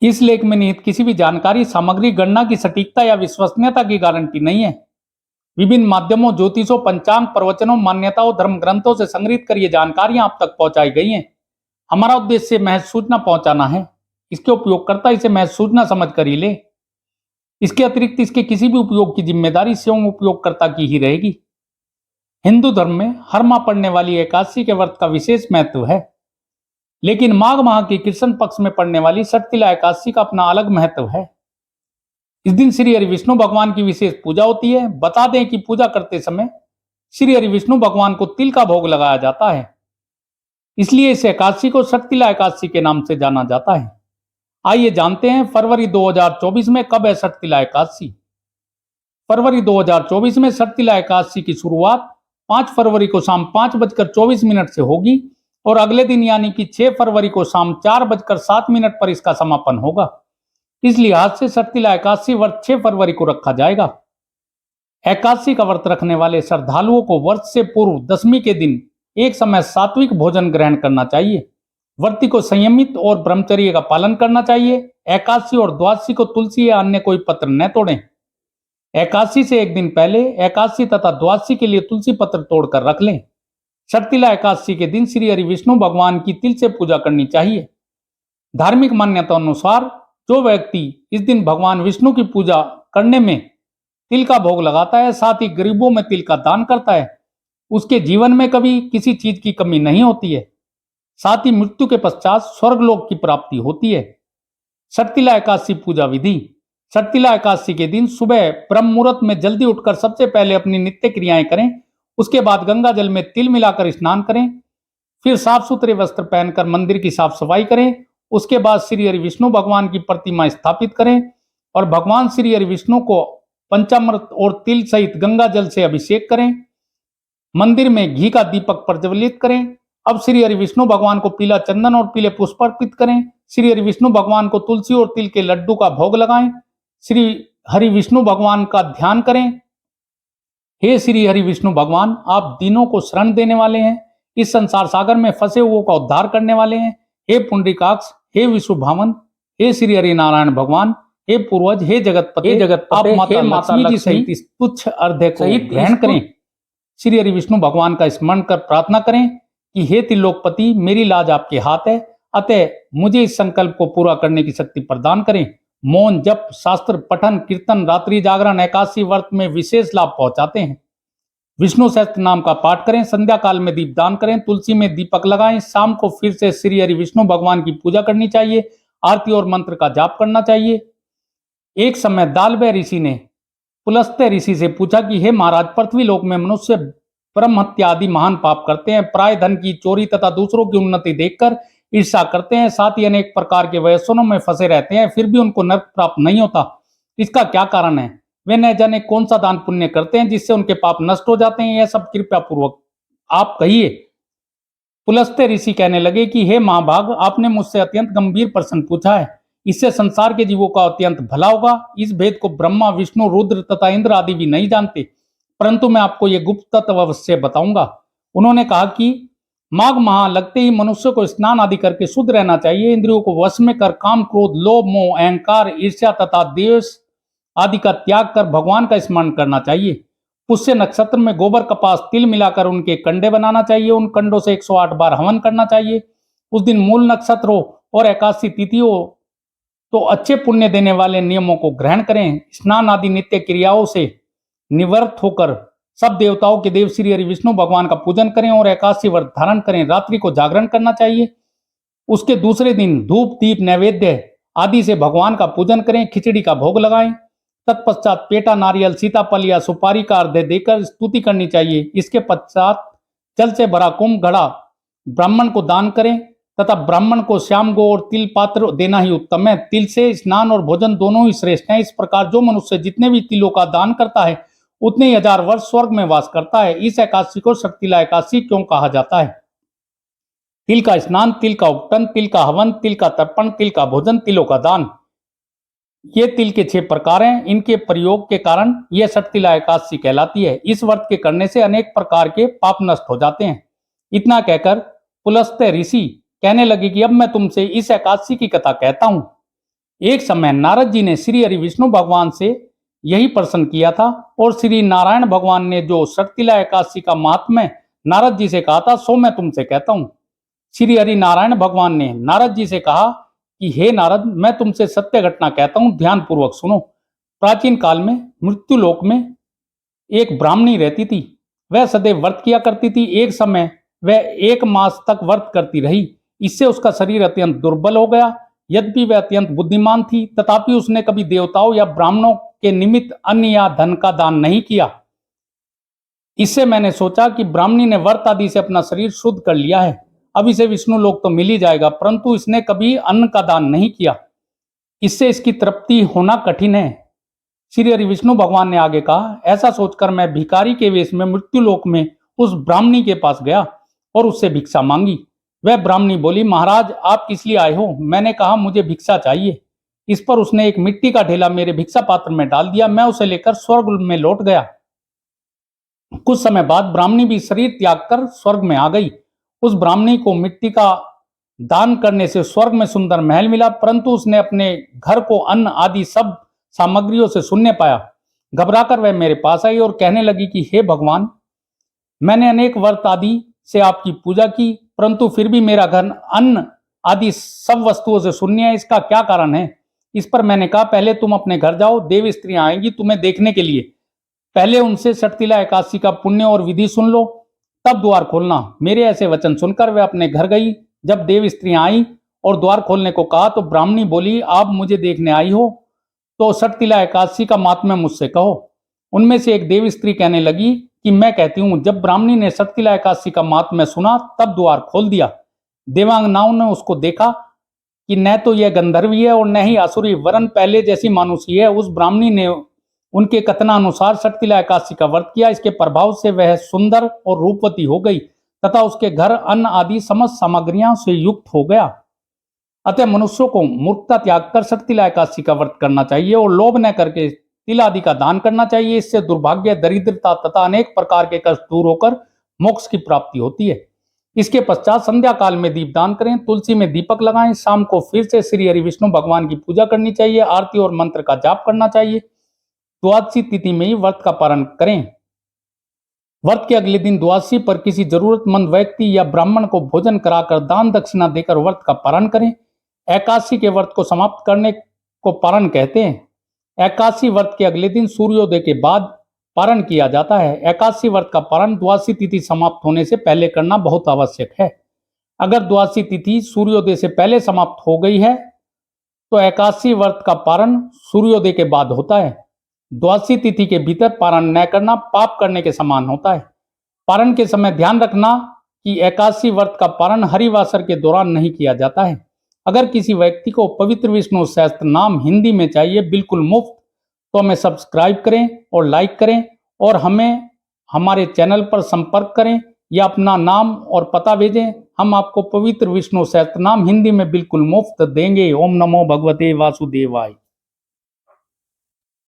इस लेख में निहित किसी भी जानकारी, सामग्री, गणना की सटीकता या विश्वसनीयता की गारंटी नहीं है। विभिन्न माध्यमों, ज्योतिषों, पंचांग, प्रवचनों, मान्यताओं, धर्म ग्रंथों से संग्रहित कर ये जानकारियां आप तक पहुंचाई गई हैं। हमारा उद्देश्य महज सूचना पहुंचाना है। इसके उपयोगकर्ता इसे महज सूचना समझ कर ही ले। इसके अतिरिक्त इसके किसी भी उपयोग की जिम्मेदारी स्वयं उपयोगकर्ता की ही रहेगी। हिंदू धर्म में हर माह पड़ने वाली एकादशी के व्रत का विशेष महत्व है, लेकिन माघ माह की कृष्ण पक्ष में पड़ने वाली षटतिला एकादशी का अपना अलग महत्व है। इस दिन श्री हरि विष्णु भगवान की विशेष पूजा होती है। बता दें कि पूजा करते समय श्री हरि विष्णु भगवान को तिल का भोग लगाया जाता है, इसलिए इस एकादशी को षटतिला एकादशी के नाम से जाना जाता है। आइए जानते हैं फरवरी 2024 में कब है षटतिला एकादशी। फरवरी 2024 में षटतिला एकादशी की शुरुआत 5 फरवरी को शाम 5:24 से होगी और अगले दिन यानी कि 6 फरवरी को शाम 4:07 पर इसका समापन होगा। इस लिहाज से षटतिला एकादशी व्रत 6 फरवरी को रखा जाएगा। एकादशी का व्रत रखने वाले श्रद्धालुओं को व्रत से पूर्व दशमी के दिन एक समय सात्विक भोजन ग्रहण करना चाहिए। व्रती को संयमित और ब्रह्मचर्य का पालन करना चाहिए। एकादशी और द्वादशी को तुलसी या अन्य कोई पत्र न तोड़ें। एकादशी से एक दिन पहले एकादशी तथा द्वादशी के लिए तुलसी पत्र तोड़कर रख लें। षटतिला एकादशी के दिन श्री हरि विष्णु भगवान की तिल से पूजा करनी चाहिए। धार्मिक मान्यता अनुसार जो व्यक्ति इस दिन भगवान विष्णु की पूजा करने में तिल का भोग लगाता है, साथ ही गरीबों में तिल का दान करता है, उसके जीवन में कभी किसी चीज की कमी नहीं होती है। साथ ही मृत्यु के पश्चात स्वर्गलोक की प्राप्ति होती है। षटतिला एकादशी पूजा विधि। षटतिला एकादशी के दिन सुबह ब्रह्म मुहूर्त में जल्दी उठकर सबसे पहले अपनी नित्य क्रियाएं करें। उसके बाद गंगा जल में तिल मिलाकर स्नान करें। फिर साफ सुथरे वस्त्र पहनकर मंदिर की साफ सफाई करें। उसके बाद श्री हरि विष्णु भगवान की प्रतिमा स्थापित करें और भगवान श्री हरि विष्णु को पंचामृत और तिल सहित गंगा जल से अभिषेक करें। मंदिर में घी का दीपक प्रज्वलित करें। अब श्री हरि विष्णु भगवान को पीला चंदन और पीले पुष्प अर्पित करें। श्री हरि विष्णु भगवान को तुलसी और तिल के लड्डू का भोग लगाएं। श्री हरि विष्णु भगवान का ध्यान करें। हे श्री हरि विष्णु भगवान, आप दीनों को शरण देने वाले हैं, इस संसार सागर में फंसे हुओं का उद्धार करने वाले हैं। हे पुंडरीकाक्ष, हे विष्णु भावन, हे श्री हरि नारायण भगवान, हे पूर्वज, हे जगतपते, आप माता लक्ष्मी जी सहित इस तुच्छ अर्घ्य को ग्रहण करें। श्री हरि विष्णु भगवान का स्मरण कर प्रार्थना करें कि हे त्रिलोकपति, मेरी लाज आपके हाथ है, अतः मुझे इस संकल्प को पूरा करने की शक्ति प्रदान करें। मौन, जप, शास्त्र पठन, कीर्तन, रात्रि जागरण एकादशी व्रत में विशेष लाभ पहुंचाते हैं। विष्णु सहस्त्र नाम का पाठ करें। संध्या काल में दीपदान करें। तुलसी में दीपक लगाएं। शाम को फिर से श्री हरि विष्णु भगवान की पूजा करनी चाहिए। आरती और मंत्र का जाप करना चाहिए। एक समय दालबय ऋषि ने पुलस्त्य ऋषि से पूछा कि हे महाराज, पृथ्वी लोक में मनुष्य ब्रह्म हत्या आदि महान पाप करते हैं, प्राय धन की चोरी तथा दूसरों की उन्नति देखकर ईर्ष्या करते हैं, साथ ही अनेक प्रकार के व्यसनों में फंसे रहते हैं, फिर भी उनको नरक प्राप्त नहीं होता। इसका क्या कारण है? वे न जाने कौन सा दान पुण्य करते हैं जिससे उनके पाप नष्ट हो जाते हैं। यह सब कृपया पूर्वक आप कहिए। पुलस्त्य ऋषि कहने लगे कि हे महाभाग, आपने मुझसे अत्यंत गंभीर प्रश्न पूछा है। इससे संसार के जीवों का अत्यंत भला होगा। इस भेद को ब्रह्मा, विष्णु, रुद्र तथा इंद्र आदि भी नहीं जानते, परंतु मैं आपको ये गुप्त तत्व अवश्य बताऊंगा। उन्होंने कहा कि माघ माह लगते ही मनुष्य को स्नान आदि करके शुद्ध रहना चाहिए। इंद्रियों को वश में कर काम, क्रोध, लोभ, मोह, अहंकार, ईर्ष्या तथा द्वेष आदि का त्याग कर भगवान का स्मरण करना चाहिए। पुष्य नक्षत्र में गोबर, कपास, तिल मिलाकर उनके कंडे बनाना चाहिए। उन कंडों से 108 बार हवन करना चाहिए। उस दिन मूल नक्षत्र हो और एकादशी तिथि हो तो अच्छे पुण्य देने वाले नियमों को ग्रहण करें। स्नान आदि नित्य क्रियाओं से निवृत्त होकर सब देवताओं के देव श्री हरि विष्णु भगवान का पूजन करें और एकादशी व्रत धारण करें। रात्रि को जागरण करना चाहिए। उसके दूसरे दिन धूप, दीप, नैवेद्य आदि से भगवान का पूजन करें। खिचड़ी का भोग लगाएं। तत्पश्चात पेटा, नारियल, सीताफल या सुपारी का अर्घ्य देकर स्तुति करनी चाहिए। इसके पश्चात जल से भरा कुंभ घड़ा ब्राह्मण को दान करें तथा ब्राह्मण को श्याम गो और तिल पात्र देना ही उत्तम है। तिल से स्नान और भोजन दोनों ही श्रेष्ठ हैं। इस प्रकार जो मनुष्य जितने भी तिलों का दान करता है उतने ही 1000 वर्ष स्वर्ग में वास करता है। इस एकादशी को षटतिला एकादशी क्यों कहा जाता है? तिल का स्नान, तिल का उपटन, तिल का हवन, तिल का तर्पण, तिल का भोजन, तिलों का दान, ये तिल के 6 प्रकार हैं। इनके प्रयोग के कारण यह षटतिला एकादशी कहलाती है। इस व्रत के करने से अनेक प्रकार के पाप नष्ट हो जाते हैं। इतना कहकर पुलस्त्य ऋषि कहने लगे कि अब मैं तुमसे इस एकादशी की कथा कहता हूं। एक समय नारद जी ने श्री हरि विष्णु भगवान से यही प्रश्न किया था और श्री नारायण भगवान ने जो शक्तिला एकादशी का महात्म्य नारद जी से कहा था सो मैं तुमसे कहता हूं। श्री हरि नारायण भगवान ने नारद जी से कहा कि हे नारद, मैं तुमसे सत्य घटना कहता हूं, ध्यान पूर्वक सुनो। प्राचीन काल में मृत्यु लोक में एक ब्राह्मणी रहती थी। वह सदैव व्रत किया करती थी। एक समय वह 1 मास तक व्रत करती रही। इससे उसका शरीर अत्यंत दुर्बल हो गया। यद्यपि वह अत्यंत बुद्धिमान थी, तथापि उसने कभी देवताओं या ब्राह्मणों के निमित्त अन्न या धन का दान नहीं किया। इससे मैंने सोचा कि ब्राह्मणी ने व्रत आदि से अपना शरीर शुद्ध कर लिया है, अब इसे विष्णु लोक तो मिल ही जाएगा, परंतु इसने कभी अन्न का दान नहीं किया। इससे इसकी तृप्ति होना कठिन है। श्री हरि विष्णु भगवान ने आगे कहा, ऐसा सोचकर मैं भिखारी के वेश में मृत्यु लोक में उस ब्राह्मणी के पास गया और उससे भिक्षा मांगी। वह ब्राह्मणी बोली, महाराज आप किस लिए आए हो? मैंने कहा, मुझे भिक्षा चाहिए। इस पर उसने एक मिट्टी का ढेला मेरे भिक्षा पात्र में डाल दिया। मैं उसे लेकर स्वर्ग में लौट गया। कुछ समय बाद ब्राह्मणी भी शरीर त्याग कर स्वर्ग में आ गई। उस ब्राह्मणी को मिट्टी का दान करने से स्वर्ग में सुंदर महल मिला, परंतु उसने अपने घर को अन्न आदि सब सामग्रियों से शून्य पाया। घबराकर वह मेरे पास आई और कहने लगी कि हे भगवान, मैंने अनेक व्रत आदि से आपकी पूजा की, परंतु फिर भी मेरा घर अन्न आदि सब वस्तुओं से शून्य है। इसका क्या कारण है? इस पर मैंने कहा, पहले तुम अपने घर जाओ, देव स्त्रियां आएंगी तुम्हें देखने के लिए। पहले उनसे षटतिला एकादशी का पुण्य और विधि सुन लो, तब द्वार खोलना। मेरे ऐसे वचन सुनकर वह अपने घर गई। जब देव स्त्रियां आई और द्वार खोलने को कहा तो ब्राह्मणी बोली, आप मुझे देखने आई हो तो षटतिला एकादशी का महात्म्य मुझसे कहो। उनमें से एक देव स्त्री कहने लगी कि मैं कहती हूँ। जब ब्राह्मणी ने षटतिला एकादशी का महात्म्य सुना तब द्वार खोल दिया। देवांगनाओं ने उसको देखा कि न तो यह गंधर्वी है और न ही आसुरी, वरन पहले जैसी मानुषी है। उस ब्राह्मणी ने उनके कथनानुसार षटतिला एकादशी का व्रत किया। इसके प्रभाव से वह सुंदर और रूपवती हो गई तथा उसके घर अन्न आदि समस्त सामग्रियों से युक्त हो गया। अतः मनुष्यों को मूर्खता त्याग कर षटतिला एकादशी का व्रत करना चाहिए और लोभ न करके तिल आदि का दान करना चाहिए। इससे दुर्भाग्य, दरिद्रता तथा अनेक प्रकार के कष्ट दूर होकर मोक्ष की प्राप्ति होती है। इसके पश्चात संध्या काल में दीपदान करें, तुलसी में दीपक लगाएं। शाम को फिर से श्री हरि विष्णु भगवान की पूजा करनी चाहिए, आरती और मंत्र का जाप करना चाहिए। द्वादशी तिथि में ही व्रत का पारण करें। व्रत के अगले दिन द्वादशी पर किसी जरूरतमंद व्यक्ति या ब्राह्मण को भोजन कराकर दान दक्षिणा देकर व्रत का पारण करें। एकादशी के व्रत को समाप्त करने को पारण कहते हैं। एकादशी व्रत के अगले दिन सूर्योदय के बाद पारण किया जाता है। एकादशी व्रत का पारण द्वादशी तिथि समाप्त होने से पहले करना बहुत आवश्यक है। अगर द्वादशी तिथि सूर्योदय से पहले समाप्त हो गई है तो एकादशी व्रत का पारण सूर्योदय के बाद होता है। द्वादशी तिथि के भीतर पारण न करना पाप करने के समान होता है। पारण के समय ध्यान रखना कि एकादशी व्रत का पारण हरिवासर के दौरान नहीं किया जाता है। अगर किसी व्यक्ति को पवित्र विष्णु सहस्त्र नाम हिंदी में चाहिए बिल्कुल मुफ्त, तो हमें सब्सक्राइब करें और लाइक करें और हमें हमारे चैनल पर संपर्क करें या अपना नाम और पता भेजें। हम आपको पवित्र विष्णु सहस्त्र नाम हिंदी में बिल्कुल मुफ्त देंगे। ओम नमो भगवते वासुदेवाय।